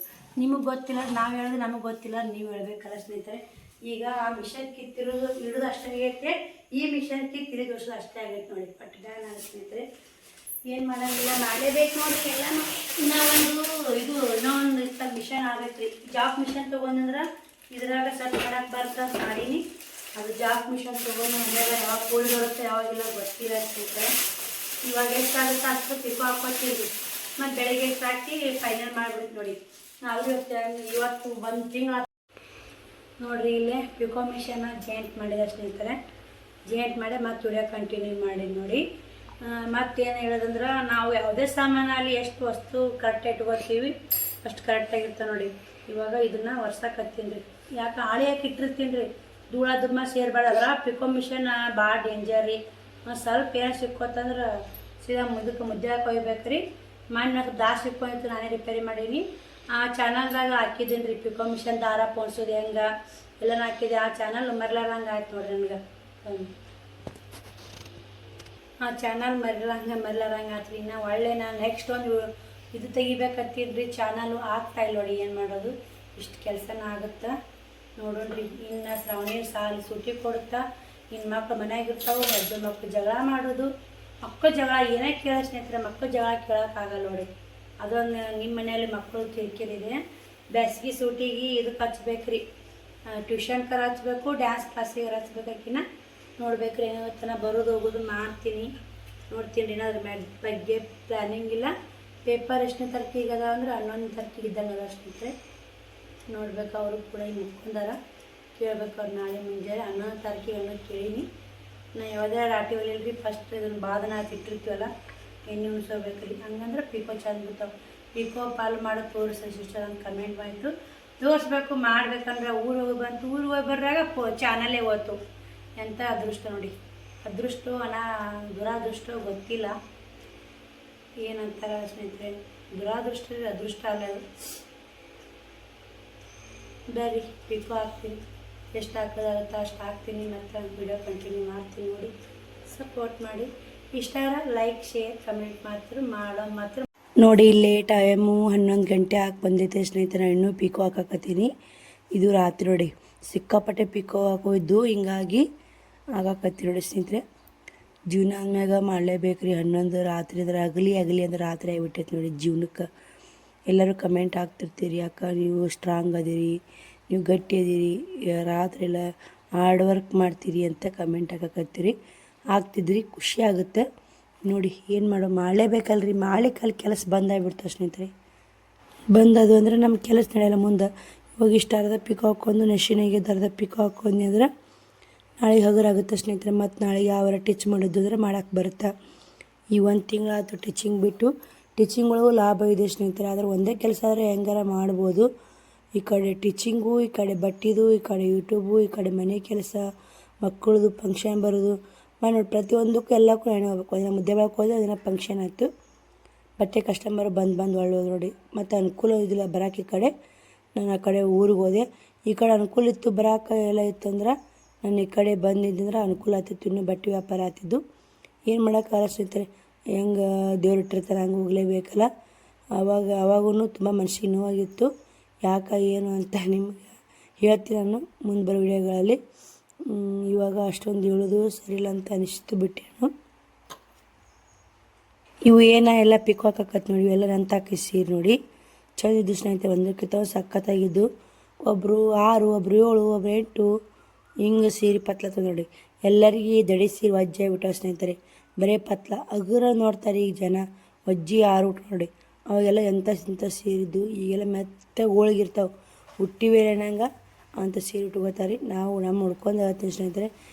A: ನಿಮಗೆ ಗೊತ್ತಿಲ್ಲ, ನಾವು ಹೇಳೋದು ನಮಗೆ ಗೊತ್ತಿಲ್ಲ, ನೀವು ಹೇಳ್ಬೇಕಲ್ಲ ಸ್ನೇಹಿತರೆ. ಈಗ ಆ ಮಿಷನ್ ಕಿತ್ತಿರೋದು ಇಡೋದು ಅಷ್ಟೇ ಆಗೈತೆ, ಈ ಮಿಷನ್ ಕಿತ್ತಿರೋದು ವರ್ಷದ ಅಷ್ಟೇ ಆಗೈತೆ ನೋಡಿ. ಪಟ್ ಬ್ಯಾಗ್ ನಾನು ಸ್ನೇಹಿತರೆ ಏನು ಮಾಡೋಂಗಿಲ್ಲ, ಮಾಡಲೇಬೇಕು ನೋಡಿ ಎಲ್ಲನೂ. ಇನ್ನೊಂದು ಇಷ್ಟ ಮಿಷನ್ ಆಗೈತೆ ರೀ. ಜಾಬ್ ಮಿಷನ್ ತೊಗೊಂಡ್ರೆ ಇದ್ರಾಗ ಸಟ್ ಮಾಡಕ್ಕೆ ಬರ್ತದೆ ಮಾಡೀನಿ. ಅದು ಜಾಬ್ ಮಿಷನ್ ತೊಗೊಂಡು ಮನೆಯಾಗ ಯಾವಾಗ ಕೂಲ್ ಬರುತ್ತೆ ಯಾವಾಗಿಲ್ಲ ಗೊತ್ತಿಲ್ಲ ಸ್ನೇಹಿತರೆ. ಇವಾಗ ಎಷ್ಟಾಗುತ್ತೆ ಅಷ್ಟು ಪಿಕೋ ಹಾಕ್ಕೊತೀವಿ, ಮತ್ತು ಬೆಳಗ್ಗೆ ಎಷ್ಟು ಹಾಕಿ ಫೈನಲ್ ಮಾಡಿಬಿಡ್ತು ನೋಡಿ. ನಾವು ಇವತ್ತು ಒಂದು ತಿಂಗಳು ನೋಡಿರಿ ಇಲ್ಲೇ ಪಿಕೋ ಮಿಷನ್ನ ಜಾಯಿಂಟ್ ಮಾಡಿದ ಸ್ನೇಹಿತರೆ. ಜಾಯಿಂಟ್ ಮಾಡಿ ಮತ್ತು ವಿಡಿಯೋ ಕಂಟಿನ್ಯೂ ಮಾಡಿ ನೋಡಿ. ಮತ್ತೇನು ಹೇಳೋದಂದ್ರೆ ನಾವು ಯಾವುದೇ ಸಾಮಾನಲ್ಲಿ ಎಷ್ಟು ವಸ್ತು ಕರೆಕ್ಟ್ ಇಟ್ಕೋತೀವಿ ಅಷ್ಟು ಕರೆಕ್ಟಾಗಿರ್ತಾವೆ ನೋಡಿ. ಇವಾಗ ಇದನ್ನು ಒರ್ಸಕತ್ತೀನಿ ರೀ, ಯಾಕೆ ಹಾಳಿ ಹಾಕಿ ಇಟ್ಟಿರ್ತೀನಿ ರೀ, ಧೂಳ ದುಮ್ಮ ಸೇರ್ಬೇಡದ್ರ. ಪಿಕೋ ಮಿಷನ್ ಭಾಳ ಡೇಂಜರ್ ರೀ. ಸ್ವಲ್ಪ ಏನು ಸಿಕ್ಕೋತಂದ್ರೆ ಸೀದಾ ಮುದ್ದೆ ಹಾಕಿ ಒಯ್ಬೇಕು ರೀ. ಮಣ್ಣು ದಾರ ಸಿಕ್ಕೋಯ್ತು, ನಾನೇ ರಿಪೇರಿ ಮಾಡೀನಿ. ಆ ಚಾನಲ್ದಾಗ ಹಾಕಿದ್ದೀನಿ ರೀ ಪಿಕೋ ಮಿಷನ್ ದಾರ ಪೋಣಿಸೋದು ಹೆಂಗೆ ಎಲ್ಲನೂ ಹಾಕಿದೆ. ಆ ಚಾನಲ್ ಮರಿಲಾರಂಗೆ ಆಯ್ತು ನೋಡ್ರಿ ನನಗೆ. ಆ ಚಾನಲ್ ಮರಿಲಾರಂಗೆ ಆಯ್ತು ರೀ. ಇನ್ನು ಒಳ್ಳೆ ನಾನು ನೆಕ್ಸ್ಟ್ ಒಂದು ಇದು ತೆಗಿಬೇಕತ್ತಿದ್ರಿ, ಚಾನಲು ಆಗ್ತಾಯಿಲ್ಲ ನೋಡಿ. ಏನು ಮಾಡೋದು, ಇಷ್ಟು ಕೆಲಸನ ಆಗುತ್ತೆ ನೋಡೋಣ್ರಿ. ಇನ್ನು ಶ್ರಾವಣಿ ಸಾಲು ಸೂಟಿ ಕೊಡುತ್ತಾ, ಇನ್ನು ಮಕ್ಕಳು ಮನೆಯಾಗಿರ್ತಾವೆ, ದೊಡ್ಡ ಮಕ್ಕಳು ಜಗಳ ಮಾಡೋದು. ಮಕ್ಕಳು ಜಗಳ ಏನೇ ಕೇಳೋ ಸ್ನೇಹಿತರೆ, ಮಕ್ಕಳು ಜಗಳ ಕೇಳೋಕ್ಕಾಗಲ್ಲ ನೋಡಿ. ಅದೊಂದು ನಿಮ್ಮ ಮನೆಯಲ್ಲಿ ಮಕ್ಕಳು ಕಿರಿಕಿರಿದೆ. ಬೇಸಿಗೆ ಸೂಟಿಗೆ ಇದಕ್ಕೆ ಹಚ್ಬೇಕು ರೀ, ಟ್ಯೂಷನ್ಕರ ಹಚ್ಬೇಕು, ಡ್ಯಾನ್ಸ್ ಕ್ಲಾಸಿಗೆ ಹಚ್ಬೇಕಾಕಿನ ನೋಡ್ಬೇಕು ರೀ. ಏನೋ ಬರೋದು ಹೋಗೋದು ಮಾಡ್ತೀನಿ, ನೋಡ್ತೀನಿ ರೀ. ಅದ್ರ ಬಗ್ಗೆ ಪ್ಲ್ಯಾನಿಂಗ್ ಇಲ್ಲ. ಪೇಪರ್ ಎಷ್ಟನೇ ತಾರೀಕಿಗೆ ಅದ ಅಂದ್ರೆ 11ನೇ ತಾರೀಕಿಗೆ ಇದ್ದಂಗೆ ಅದ ಸ್ನೇಹಿತರೆ. ನೋಡ್ಬೇಕು. ಅವರು ಕೂಡ ಹಿಂಗೆ ಮುಟ್ಕೊಂಡಾರ, ಕೇಳ್ಬೇಕು ಅವ್ರು ನಾಳೆ ಮುಂಜಾನೆ 11ನೇ ತಾರೀಕಿಗೆ ಅನ್ನೋದು ಕೇಳೀನಿ. ನಾ ಯಾವುದೇ ರಾಟಿ ಒಲಿಯಲ್ರಿ, ಫಸ್ಟ್ ಇದನ್ನು ಬಾದನ ಇಟ್ಟಿರ್ತೀವಲ್ಲ ಎಣ್ಣೆ ಉಣ್ಸೋಬೇಕು ರೀ. ಹಂಗಂದ್ರೆ ಪಿಕೋ ಚಂದ ಬಿಡ್ತಾವೆ. ಪಿಕೋ ಪಾಲು ಮಾಡೋದು ತೋರಿಸಿ ಸಿಸ್ಟರ್ ಅಂತ ಕಮೆಂಟ್ ಬಂತು. ತೋರಿಸ್ಬೇಕು ಮಾಡ್ಬೇಕಂದ್ರೆ ಊರಿಗೆ ಹೋಗಿ ಬರ್ರಾಗ ಚಾನಲೇ ಹೋಯ್ತು. ಎಂಥ ಅದೃಷ್ಟ ನೋಡಿ. ಅದೃಷ್ಟ ದುರಾದೃಷ್ಟ ಗೊತ್ತಿಲ್ಲ ಏನಂತಾರ ಸ್ನೇಹಿತರೆ. ದುರಾದೃಷ್ಟ ಅದೃಷ್ಟ ಅಲ್ಲ ಅದು. ಬರ್ರಿ ಪಿಕೋ ಹಾಕ್ತೀನಿ, ಎಷ್ಟು ಹಾಕೋದಾಗುತ್ತೆ ಅಷ್ಟು ಹಾಕ್ತೀನಿ. ಮತ್ತು ವಿಡಿಯೋ ಕಂಟಿನ್ಯೂ ಮಾಡ್ತೀನಿ ನೋಡಿ. ಸಪೋರ್ಟ್ ಮಾಡಿ. ಇಷ್ಟ ಲೈಕ್ ಶೇರ್ ಕಮೆಂಟ್ ಮಾತ್ರ ನೋಡಿ. ಇಲ್ಲೇ ಟೈಮು 11 ಗಂಟೆ ಹಾಕಿ ಬಂದೈತೆ ಸ್ನೇಹಿತರೆ. ಇನ್ನೂ ಪಿಕೋ ಹಾಕಕತ್ತೀನಿ. ಇದು ರಾತ್ರಿ ನೋಡಿ, ಸಿಕ್ಕಾಪಟ್ಟೆ ಪಿಕೋ ಹಾಕೋಯ್ದು, ಹಿಂಗಾಗಿ ಆಗಾಕತ್ತೀನಿ ನೋಡಿ ಸ್ನೇಹಿತರೆ. ಜೀವನ ಆದ್ಮ್ಯಾಗ ಮಾಡಲೇಬೇಕು ರೀ. 11 ರಾತ್ರಿ ಅಂದ್ರೆ ಆಗಲಿ ಅಂದ್ರೆ ರಾತ್ರಿ ಆಗಿಬಿಟ್ಟೈತೆ ನೋಡಿ ಜೀವನಕ್ಕೆ. ಎಲ್ಲರೂ ಕಮೆಂಟ್ ಹಾಕ್ತಿರ್ತೀರಿ, ಅಕ್ಕ ನೀವು ಸ್ಟ್ರಾಂಗ್ ಅದೀರಿ, ನೀವು ಗಟ್ಟಿ ಅದೀರಿ, ರಾತ್ರಿ ಎಲ್ಲ ಹಾರ್ಡ್ ವರ್ಕ್ ಮಾಡ್ತೀರಿ ಅಂತ ಕಮೆಂಟ್ ಹಾಕಕತ್ತೀರಿ. ಆಗ್ತಿದ್ರಿ, ಖುಷಿ ಆಗುತ್ತೆ ನೋಡಿ. ಏನು ಮಾಡಲೇಬೇಕಲ್ರಿ. ಮಾಡ್ಲಿಕ್ಕಲ್ಲಿ ಕೆಲಸ ಬಂದಾಗ್ಬಿಡ್ತಾವೆ ಸ್ನೇಹಿತರೆ. ಬಂದದು ಅಂದರೆ ನಮ್ಮ ಕೆಲಸ ನಡೆಯಲ್ಲ ಮುಂದೆ. ಇವಾಗ ಇಷ್ಟು ಅರ್ಧ ಪಿಕೋ ಹಾಕ್ಕೊಂಡು ನೆಶಿನಾಗೆ ಅರ್ಧ ಪಿಕೋ ಹಾಕ್ಕೊಂಡಿ ಅಂದ್ರೆ ನಾಳೆಗೆ ಹಗುರಾಗುತ್ತೆ ಸ್ನೇಹಿತರೆ. ಮತ್ತು ನಾಳೆಗೆ ಯಾವಾರ ಟಿಚ್ ಮಾಡಿದ್ದು ಅಂದ್ರೆ ಮಾಡೋಕ್ಕೆ ಬರುತ್ತೆ. ಈ 1 ತಿಂಗಳಾಯ್ತು ಟೀಚಿಂಗ್ ಬಿಟ್ಟು. ಟೀಚಿಂಗ್ ಒಳಗೂ ಲಾಭ ಇದೆ ಸ್ನೇಹಿತರೆ. ಆದರೆ ಒಂದೇ ಕೆಲಸ ಆದರೆ ಹೆಂಗಾರ ಮಾಡ್ಬೋದು. ಈ ಕಡೆ ಟೀಚಿಂಗು, ಈ ಕಡೆ ಬಟ್ಟಿದು, ಈ ಕಡೆ ಯೂಟ್ಯೂಬು, ಈ ಕಡೆ ಮನೆ ಕೆಲಸ, ಮಕ್ಕಳದು ಫಂಕ್ಷನ್ ಬರೋದು ನೋಡಿ. ಪ್ರತಿಯೊಂದಕ್ಕೂ ಎಲ್ಲಕ್ಕೂ ಎಣ್ಣೆ ಹೋಗ್ಬೇಕು. ಅದನ್ನು ಮುದ್ದೆ ಬೆಳಕ್ಕೆ ಹೋದ್ರೆ ಅದನ್ನು ಫಂಕ್ಷನ್ ಆಯಿತು. ಬಟ್ಟೆ ಕಸ್ಟಮರ್ ಬಂದು ಒಳ್ಳೋದು ನೋಡಿ. ಮತ್ತು ಅನುಕೂಲ ಇದ್ದಿಲ್ಲ ಬರೋಕೆ. ಈ ಕಡೆ ನಾನು ಆ ಕಡೆ ಊರಿಗೆ ಹೋದೆ. ಈ ಕಡೆ ಅನುಕೂಲ ಇತ್ತು ಬರೋಕೆ ಎಲ್ಲ ಇತ್ತಂದ್ರೆ ನಾನು ಈ ಕಡೆ ಬಂದಿದ್ದಂದ್ರೆ ಅನುಕೂಲ ಆಗ್ತಿತ್ತು. ಇನ್ನೂ ಬಟ್ಟೆ ವ್ಯಾಪಾರ ಆಗ್ತಿದ್ದು. ಏನು ಮಾಡೋಕ್ಕಾಗಲ್ಲ ಸ್ನೇಹಿತರೆ. ಹೆಂಗೆ ದೇವ್ರು ಇಟ್ಟಿರ್ತಾರೆ ಹಂಗೆ ಹೋಗಲೇಬೇಕಲ್ಲ. ಅವಾಗೂ ತುಂಬ ಮನಸ್ಸಿಗೆ ನೋವಾಗಿತ್ತು. ಯಾಕೆ ಏನು ಅಂತ ನಿಮಗೆ ಹೇಳ್ತೀನಿ ನಾನು ಮುಂದೆ ಬರೋ ವಿಡಿಯೋಗಳಲ್ಲಿ. ಇವಾಗ ಅಷ್ಟೊಂದು ಹೇಳೋದು ಸರಿಯಿಲ್ಲ ಅಂತ ಅನಿಸ್ತು ಬಿಟ್ಟೇನು. ಇವು ಎಲ್ಲ ಪಿಕೋ ಹಾಕಕತ್ತು ನೋಡಿ. ಇವೆಲ್ಲ ನನ್ನ ತಾಕಿ ಸೀರೆ ನೋಡಿ, ಚಂದಿದ್ದು ಸ್ನೇಹಿತರೆ. ಒಂದಕ್ಕಿಂತ ಸಖತ್ತಾಗಿದ್ದು. ಒಬ್ಬರು 6, ಒಬ್ಬರು 7, ಒಬ್ಬರು 8 ಹಿಂಗೆ ಸೀರೆ ಪತ್ಲತ್ತ ನೋಡಿ. ಎಲ್ಲರಿಗೆ ದಡಿ ಸೀರೆ ವಜ್ಜೆ ಆಗ್ಬಿಟ್ಟಾವ ಸ್ನೇಹಿತರೆ. ಬರೀ ಪತ್ಲ ಅಗುರ ನೋಡ್ತಾರೆ ಈಗ ಜನ. ವಜ್ಜಿ 6 ಊಟ ನೋಡಿ. ಅವಾಗೆಲ್ಲ ಇಂಥ ಸೀರಿದ್ದು. ಈಗೆಲ್ಲ ಮೆತ್ತ ಹೋಳಿಗಿರ್ತಾವೆ, ಹುಟ್ಟಿ ಬೇರೆನಂಗೆ ಅಂತ ಸೀರೆ ಉಟ್ಕೋತಾರೆ. ನಾವು ಹುಡ್ಕೊಂಡು ಹೇಳ್ತೀನಿ ಸ್ನೇಹಿತರೆ.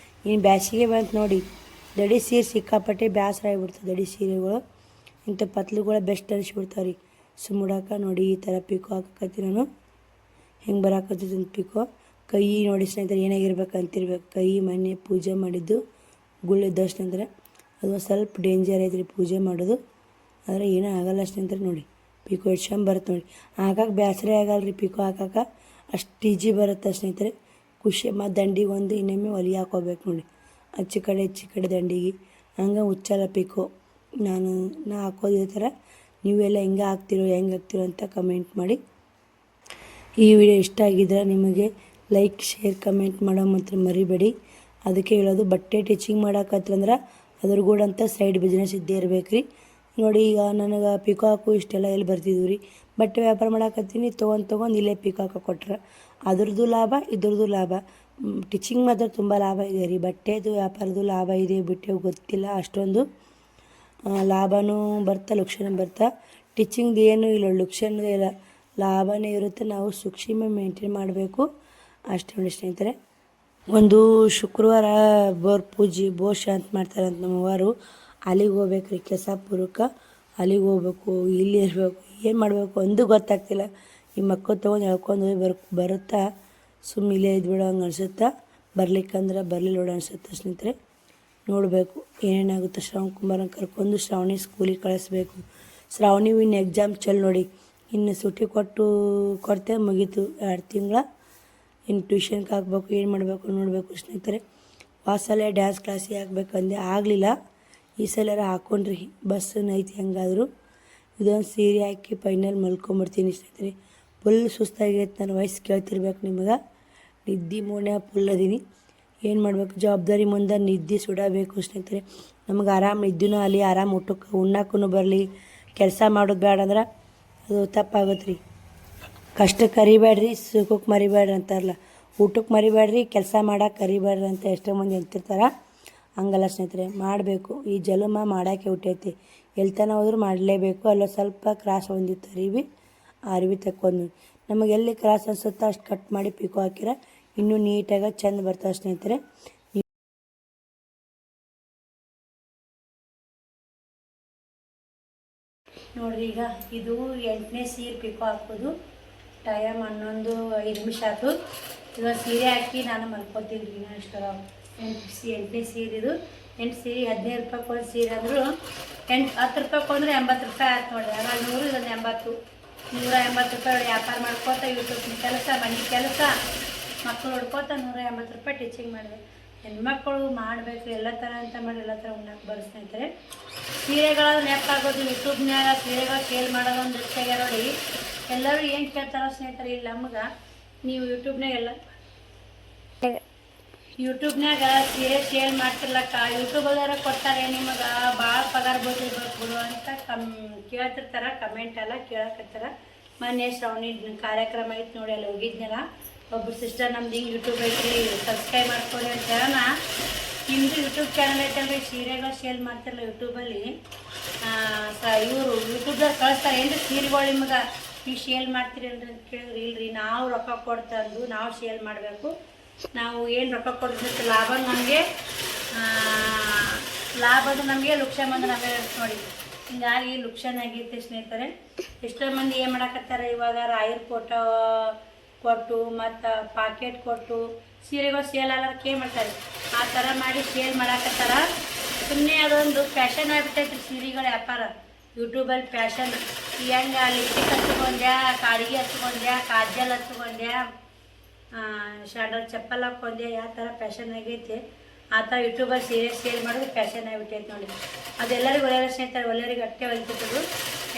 A: ಇನ್ನು ಬ್ಯಾಸಿಗೆ ಬಂತು ನೋಡಿ, ದಡಿ ಸೀರೆ ಸಿಕ್ಕಾಪಟ್ಟೆ ಬೇಸರ ಆಗಿಬಿಡ್ತದೆ. ದಡಿ ಸೀರೆಗಳು ಇಂಥ ಪತ್ಲುಗಳು ಬೆಸ್ಟ್ ಅನಿಸ್ಬಿಡ್ತಾವೆ ರೀ ಸುಮ್ಮುಡಾಕ ನೋಡಿ. ಈ ಥರ ಪಿಕೋ ಹಾಕಕತ್ತಿ ನಾನು. ಹೆಂಗೆ ಬರಾಕತ್ತೈತಿ ಅಂತ ಪಿಕೋ. ಕೈ ನೋಡಿ ಸ್ನೇಹಿತರೆ, ಏನಾಗಿರ್ಬೇಕು ಅಂತಿರ್ಬೇಕು. ಕೈ ಮೊನ್ನೆ ಪೂಜೆ ಮಾಡಿದ್ದು ಗುಳ್ಳಿದ್ದ ಸ್ನೇಹಿತರೆ. ಅದು ಸ್ವಲ್ಪ ಡೇಂಜರ್ ಐತ್ರಿ ಪೂಜೆ ಮಾಡೋದು. ಆದರೆ ಏನೂ ಆಗಲ್ಲ ಸ್ನೇಹಿತರೆ. ನೋಡಿ ಪಿಕೋ ಎಷ್ಟು ಬರುತ್ತೆ ನೋಡಿ. ಹಾಕಕ್ಕೆ ಬೇಸರ ಆಗಲ್ಲ ರೀ ಪಿಕೋ ಹಾಕಕ್ಕೆ, ಅಷ್ಟು ಈಜಿ ಬರುತ್ತೆ ಸ್ನೇಹಿತರೆ. ಖುಷಿ. ಮತ್ತು ದಂಡಿಗೆ ಒಂದು ಇನ್ನೊಮ್ಮೆ ಹೊಲಿಗೆ ಹಾಕೋಬೇಕು ನೋಡಿ. ಅಚ್ಚಿ ಕಡೆ ದಂಡಿಗೆ ಹಂಗೆ ಹುಚ್ಚಲ್ಲ ಪಿಕೋ. ನಾ ಹಾಕೋದು ಈ ಥರ. ನೀವೆಲ್ಲ ಹೆಂಗೆ ಹಾಕ್ತಿರೋ ಅಂತ ಕಮೆಂಟ್ ಮಾಡಿ. ಈ ವಿಡಿಯೋ ಇಷ್ಟ ಆಗಿದ್ರೆ ನಿಮಗೆ ಲೈಕ್ ಶೇರ್ ಕಮೆಂಟ್ ಮಾಡೋ ಮಾತ್ರ ಮರಿಬೇಡಿ. ಅದಕ್ಕೆ ಹೇಳೋದು, ಬಟ್ಟೆ ಟಿಚಿಂಗ್ ಮಾಡಾಕತ್ತಂದ್ರೆ ಅದ್ರಗೂಡಂತ ಸೈಡ್ ಬಿಸ್ನೆಸ್ ಇದ್ದೇ ಇರ್ಬೇಕು ರೀ. ನೋಡಿ, ಈಗ ನನಗೆ ಪಿಕಾಕು ಇಷ್ಟೆಲ್ಲ ಎಲ್ಲಿ ಬರ್ತಿದ್ವು ರೀ. ಬಟ್ಟೆ ವ್ಯಾಪಾರ ಮಾಡಾಕತ್ತೀನಿ, ತೊಗೊಂಡು ಇಲ್ಲೇ ಪಿಕಾಕ ಕೊಟ್ರೆ ಅದ್ರದ್ದು ಲಾಭ, ಇದ್ರದ್ದು ಲಾಭ. ಟಿಚಿಂಗ್ ಮಾತ್ರ ತುಂಬ ಲಾಭ ಇದೆ ರೀ. ಬಟ್ಟೆದು ವ್ಯಾಪಾರದ್ದು ಲಾಭ ಇದೆ ಬಿಟ್ಟೆ ಗೊತ್ತಿಲ್ಲ ಅಷ್ಟೊಂದು. ಲಾಭನೂ ಬರ್ತಾ ಲುಕ್ಷಣ ಬರ್ತಾ. ಟಿಚಿಂಗ್ದು ಏನೂ ಇಲ್ಲ, ಲುಕ್ಷಣದೇ ಇಲ್ಲ, ಲಾಭನೇ ಇರುತ್ತೆ. ನಾವು ಸೂಕ್ಷ್ಮ ಮೇಂಟೈನ್ ಮಾಡಬೇಕು ಅಷ್ಟೇ ನೋಡಿ ಸ್ನೇಹಿತರೆ. ಒಂದು ಶುಕ್ರವಾರ ಬೋರ್ ಪೂಜೆ ಬೋರ್ ಶಾಂತಿ ಮಾಡ್ತಾರಂತ ನಮ್ಮವರು. ಅಲ್ಲಿಗೆ ಹೋಗ್ಬೇಕು ರೀ, ಕೆಸಾಪುರಕ್ಕೆ ಅಲ್ಲಿಗೆ ಹೋಗ್ಬೇಕು. ಇಲ್ಲಿ ಇರಬೇಕು, ಏನು ಮಾಡಬೇಕು ಒಂದು ಗೊತ್ತಾಗ್ತಿಲ್ಲ. ಈ ಮಕ್ಕಳು ತೊಗೊಂಡು ಹೇಳ್ಕೊಂಡು ಹೋಗಿ ಬರುತ್ತಾ ಸುಮ್ಮನೆ ಇಲ್ಲೇ ಇದ್ಬಿಡೋ ಹಂಗೆ ಅನಿಸುತ್ತಾ. ಬರ್ಲಿಕ್ಕಂದ್ರೆ ಬರಲಿಲ್ಲ ನೋಡು ಅನಿಸುತ್ತೆ ಸ್ನೇಹಿತರೆ. ನೋಡಬೇಕು ಏನೇನಾಗುತ್ತೆ. ಕುಮಾರನ ಕರ್ಕೊಂಡು ಶ್ರಾವಣಿ ಸ್ಕೂಲಿಗೆ ಕಳಿಸ್ಬೇಕು. ಶ್ರಾವಣಿ ಇನ್ನು ಎಕ್ಸಾಮ್ ಚಲ್ ನೋಡಿ. ಇನ್ನು ಸುಟ್ಟಿ ಕೊಡ್ತೇ ಮುಗೀತು 2 ತಿಂಗಳ. ಇನ್ನು ಟ್ಯೂಷನ್ಗೆ ಹಾಕ್ಬೇಕು, ಏನು ಮಾಡಬೇಕು ನೋಡಬೇಕು ಸ್ನೇಹಿತರೆ. ವಾಸಲೆ ಡ್ಯಾನ್ಸ್ ಕ್ಲಾಸಿಗೆ ಹಾಕ್ಬೇಕಂದೆ ಆಗಲಿಲ್ಲ. ಈ ಸಲ ಹಾಕ್ಕೊಂಡ್ರಿ, ಬಸ್ಸನ್ನು ಐತಿ ಹೆಂಗಾದರೂ. ಇದೊಂದು ಸೀರೆ ಹಾಕಿ ಫೈನಲ್ ಮಲ್ಕೊಂಬಿಡ್ತೀನಿ ಸ್ನೇಹಿತರೆ. ಫುಲ್ ಸುಸ್ತಾಗೈತೆ. ನನ್ನ ವಯಸ್ಸು ಕೇಳ್ತಿರ್ಬೇಕು ನಿಮಗೆ. ನಿದ್ದೆ ಮೂಡ್ನ್ಯಾಗ ಫುಲ್ ಅದೀನಿ. ಏನು ಮಾಡಬೇಕು, ಜವಾಬ್ದಾರಿ ಮುಂದೆ ನಿದ್ದೆ ಸುಡಬೇಕು ಸ್ನೇಹಿತರೆ. ನಮಗೆ ಆರಾಮ್ ನಿದ್ದೆನೂ ಅಲ್ಲಿ, ಆರಾಮ್ ಊಟಕ್ಕೆ ಉಣ್ಣಕ್ಕೂ ಬರಲಿ. ಕೆಲಸ ಮಾಡೋದು ಬೇಡ ಅಂದ್ರೆ ಅದು ತಪ್ಪಾಗುತ್ತೆ ರೀ. ಕಷ್ಟಕ್ಕೆ ಕರಿಬೇಡ್ರಿ, ಸುಖಕ್ಕೆ ಮರಿಬೇಡ್ರಿ ಅಂತಾರಲ್ಲ. ಊಟಕ್ಕೆ ಮರಿಬೇಡ್ರಿ, ಕೆಲಸ ಮಾಡೋಕೆ ಕರಿಬೇಡ್ರಿ ಅಂತ ಎಷ್ಟೋ ಮಂದಿ ಅಂತಿರ್ತಾರೆ. ಹಂಗಲ್ಲ ಸ್ನೇಹಿತರೆ, ಮಾಡಬೇಕು. ಈ ಜನ್ಮ ಮಾಡೋಕ್ಕೆ ಹುಟ್ಟೈತಿ, ಎಲ್ತನ ಹೋದ್ರೂ ಮಾಡಲೇಬೇಕು. ಅಲ್ಲ ಸ್ವಲ್ಪ ಕ್ರಾಸ್ ಹೊಂದಿತ್ತು ಅರಿವಿ ತಕ್ಕೊಂಡು ನಮಗೆ ಎಲ್ಲಿ ಕ್ರಾಸ್ ಅನಿಸುತ್ತೋ ಅಷ್ಟು ಕಟ್ ಮಾಡಿ ಪಿಕೋ ಹಾಕಿರ ಇನ್ನೂ ನೀಟಾಗಿ ಚೆಂದ ಬರ್ತಾವೆ ಸ್ನೇಹಿತರೆ. ನೋಡಿರಿ, ಈಗ ಇದು 8ನೇ ಸೀರೆ ಪಿಕೋ ಹಾಕೋದು. ಟೈಮ್ 11:05 ನಿಮಿಷ ಆಯ್ತು. ಇವಾಗ ಸೀರೆ ಹಾಕಿ ನಾನು ಮಲ್ಕೋತೀನಿ ರೀ. ಇಷ್ಟು 8ನೇ ಸೀರೆ ಇದು. 8 ಸೀರೆ 15 ರೂಪಾಯಿ ಒಂದು ಸೀರೆ ಅಂದರು. 10 ರೂಪಾಯಿ ಕೊಂಡ್ರೆ 80 ರೂಪಾಯಿ ಆಯ್ತು ನೋಡಿರಿ. ಆಮೇಲೆ 100, ಇದೊಂದು 80, 180 ರೂಪಾಯಿ ವ್ಯಾಪಾರ ಮಾಡ್ಕೋತ ಯೂಟ್ಯೂಬ್ ಕೆಲಸ, ಮನೆ ಕೆಲಸ, ಮಕ್ಕಳು ಹೊಡ್ಕೋತ 180 ರೂಪಾಯಿ ಟೀಚಿಂಗ್ ಮಾಡಿದೆ. ಹೆಣ್ಮಕ್ಕಳು ಮಾಡಬೇಕು ಎಲ್ಲ ಥರ ಅಂತ ಮಾಡಿ ಎಲ್ಲ ಥರ ಉಣ್ಣಕ್ಕೆ ಬರೋ ಸ್ನೇಹಿತರೆ. ಸೀರೆಗಳಾದ್ರೆ ನೆನಪಾಗೋದು ಯೂಟ್ಯೂಬ್ನಾಗ ಸೀರೆಗಳು ಸೇಲ್ ಮಾಡೋದೊಂದು ಹೆಚ್ಚಾಗ್ಯ ನೋಡಿ. ಎಲ್ಲರೂ ಏನು ಕೇಳ್ತಾರೋ ಸ್ನೇಹಿತರೆ, ಇಲ್ಲಿ ನಮ್ಗೆ ನೀವು ಯೂಟ್ಯೂಬ್ನಾಗ ಸೀರೆ ಸೇಲ್ ಮಾಡ್ತಿರ್ಲಕ್ಕ, ಯೂಟ್ಯೂಬಲ್ಲಾರ ಕೊಡ್ತಾರೆ ನಿಮಗೆ ಭಾಳ ಪಗಾರ ಬೋದಿರ್ಬೇಕು ಬಿಡು ಅಂತ ಕೇಳ್ತಿರ್ತಾರೆ. ಕಮೆಂಟ್ ಎಲ್ಲ ಕೇಳಕತ್ತಾರ. ಮೊನ್ನೆ ಶ್ರಾವಣಿ ಕಾರ್ಯಕ್ರಮ ಐತೆ ನೋಡಿ, ಅಲ್ಲಿ ಹೋಗಿದ್ನಲ್ಲ. ಒಬ್ಬರು ಸಿಸ್ಟರ್ ನಮ್ದು ಹಿಂಗೆ ಯೂಟ್ಯೂಬ್ ಐತಿ ಸಬ್ಸ್ಕ್ರೈಬ್ ಮಾಡ್ಕೊಳ್ಳಿ ಅಂತ ಹೇಳೋಣ. ನಿಮ್ಮದು ಯೂಟ್ಯೂಬ್ ಚಾನಲ್ ಐತಲ್ರಿ, ಸೀರೆಗಳು ಸೇಲ್ ಮಾಡ್ತಿರಲ್ಲ ಯೂಟ್ಯೂಬಲ್ಲಿ. ಇವರು ಯೂಟ್ಯೂಬ್ದಾಗ ಕಳಿಸ್ತಾರೆ ಏನ್ರಿ ಸೀರೆಗಳು ನಿಮ್ಗೆ ನೀವು ಸೇಲ್ ಮಾಡ್ತೀರಿ ಅಂತ ಕೇಳಿದ್ರಿ. ಇಲ್ರಿ, ನಾವು ರೊಕ್ಕ ಕೊಡ್ತಂದು ನಾವು ಸೇಲ್ ಮಾಡಬೇಕು. ನಾವು ಏನು ರೊಕ್ಕ ಕೊಡ್ತಿರ್ತೀವಿ ಲಾಭದು ನಮಗೆ ಲುಕ್ಷ ಬಂದು ನಮಗೆ ನೋಡಿ. ಹಿಂಗಾಗಿ ಲುಕ್ಷನ್ ಆಗೈತೆ ಸ್ನೇಹಿತರೆ. ಎಷ್ಟೋ ಮಂದಿ ಏನು ಮಾಡಕತ್ತಾರೆ ಇವಾಗ, ರಾಯರ್ ಫೋಟೋ ಕೊಟ್ಟು ಮತ್ತು ಪಾಕೆಟ್ ಕೊಟ್ಟು ಸೀರೆಗಳು ಸೇಲ್ ಆಗಕ್ಕೆ ಏನು ಮಾಡ್ತಾರೆ, ಆ ಥರ ಮಾಡಿ ಸೇಲ್ ಮಾಡಾಕತ್ತಾರ. ಸುಮ್ಮನೆ ಅದೊಂದು ಫ್ಯಾಷನ್ ಆಗಿಬಿಟ್ಟೈತ್ರಿ ಸೀರೆಗಳ ವ್ಯಾಪಾರ. ಯೂಟ್ಯೂಬಲ್ಲಿ ಫ್ಯಾಷನ್ ಹೆಂಗೆ ಲಿಪ್ಸ್ಟಿಕ್ ಹಚ್ಕೊಂಡ್ಯಾ, ಕಾಡಿಗೆ ಹಚ್ಕೊಂಡ್ಯಾ, ಕಾಜಲ್ ಹಚ್ಕೊಂಡ್ಯಾ, ಶಾಡಲ್ ಚಪ್ಪಲ್ ಹಾಕ್ಕೊಂಡ್ಯಾ, ಯಾವ ಥರ ಫ್ಯಾಷನ್ ಆಗೈತೆ ಆ ಥರ ಯೂಟ್ಯೂಬಲ್ಲಿ ಸೀರೆ ಸೇಲ್ ಮಾಡೋದು ಫ್ಯಾಷನ್ ಆಗಿಬಿಟ್ಟೈತೆ ನೋಡಿ. ಅದೆಲ್ಲರಿಗೂ ಒಳ್ಳೆಯ ಸ್ನೇಹಿತರೆ, ಒಳ್ಳೆಯವ್ರಿಗೆ ಅಟ್ಟೆ ಹೊಲಿತಿದ್ರು.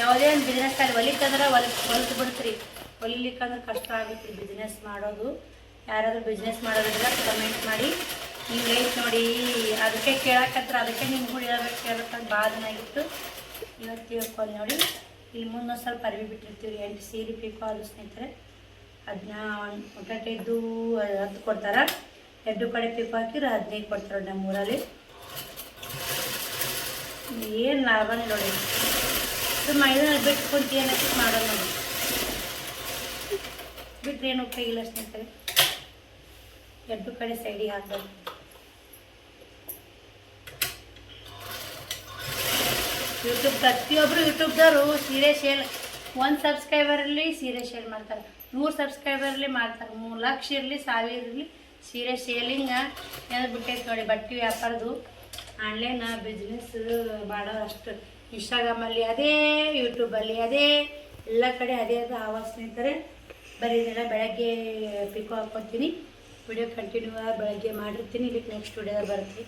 A: ಯಾವುದೇ ಒಂದು ಬಿಸ್ನೆಸ್ ಅಲ್ಲಿ ಹೊಲಿತಂದ್ರೆ ಹೊಲಿತು ಬಿಡ್ತೀರಿ. ಹೊಲಿಲಿಕ್ಕಂದ್ರೆ ಕಷ್ಟ ಆಗುತ್ತೆ ಬಿಸ್ನೆಸ್ ಮಾಡೋದು. ಯಾರಾದರೂ ಬಿಸ್ನೆಸ್ ಮಾಡೋದಿಲ್ಲ ಕಮೆಂಟ್ ಮಾಡಿ. ಹಿಂಗೈತೆ ನೋಡಿ, ಅದಕ್ಕೆ ಕೇಳಕತ್ರ, ಅದಕ್ಕೆ ನಿಮ್ಗೂ ಹೇಳ್ಬೇಕಂತ ಭಾಳ ದಿನ ಆಗಿತ್ತು. ಇವತ್ತು ಹೇಳ್ಕೊಂಡು ನೋಡಿ. ಇಲ್ಲಿ ಮುಂದೆ ಸ್ವಲ್ಪ ಅರಿವಿ ಬಿಟ್ಟಿರ್ತೀವಿ. 8 ಸೀರೆ ಪಿಕೋ ಅದು ಸ್ನೇಹಿತರೆ. ಅದನ್ನ ಒಟ್ಟೆದ್ದು 10 ಕೊಡ್ತಾರೆ. 2 ಕಡೆ ಪಿಕೋ ಹಾಕಿದ್ರೆ 15 ಕೊಡ್ತಾರೆ ನಮ್ಮೂರಲ್ಲಿ. ಏನು ಲಾಭನೇ ನೋಡಿ. ಸುಮ್ಮ ಇದನ್ನ ಬಿಟ್ಟು ಕುಂತು ಏನಕ್ಕೆ ಮಾಡೋದು ನೋಡಿ. ಬಿಟ್ಟರೆ ಏನು ಉಪಯೋಗ ಇಲ್ಲ ಸ್ನೇಹಿತರೆ. 2 ಕಡೆ ಸೈಡಿಗೆ ಹಾಕ್ಬೇಕು. ಪ್ರತಿಯೊಬ್ಬರು ಯೂಟ್ಯೂಬ್ದವರು ಸೀರೆ ಸೇಲ್ 1 ಸಬ್ಸ್ಕ್ರೈಬರಲ್ಲಿ ಸೀರೆ ಸೇಲ್ ಮಾಡ್ತಾರೆ, 100 ಸಬ್ಸ್ಕ್ರೈಬರ್ಲಿ ಮಾಡ್ತಾರೆ, 3 ಲಕ್ಷ ಇರಲಿ 1000 ಇರಲಿ ಸೀರೆ ಸೇಲಿಂಗ್ ಏನಾದ್ರು ಬಿಟ್ಟೈತೆ ನೋಡಿ. ಬಟ್ಟೆ ವ್ಯಾಪಾರದು ಆನ್ಲೈನ್ ಬಿಸ್ನೆಸ್ ಮಾಡೋರು ಅಷ್ಟು. ಇನ್ಸ್ಟಾಗ್ರಾಮಲ್ಲಿ ಅದೇ, ಯೂಟ್ಯೂಬಲ್ಲಿ ಅದೇ, ಎಲ್ಲ ಕಡೆ ಅದೇ ಅದು ಆವಾಜ್ ಸ್ನೇಹಿತರೆ. ಬರೀ ಇದೆಲ್ಲ ಬೆಳಗ್ಗೆ ಪಿಕೋ ಹಾಕ್ಕೊತೀನಿ. ವಿಡಿಯೋ ಕಂಟಿನ್ಯೂ ಬೆಳಗ್ಗೆ ಮಾಡಿರ್ತೀನಿ. ಇದಕ್ಕೆ ನೆಕ್ಸ್ಟ್ ವಿಡಿಯೋ ಬರ್ತೀನಿ.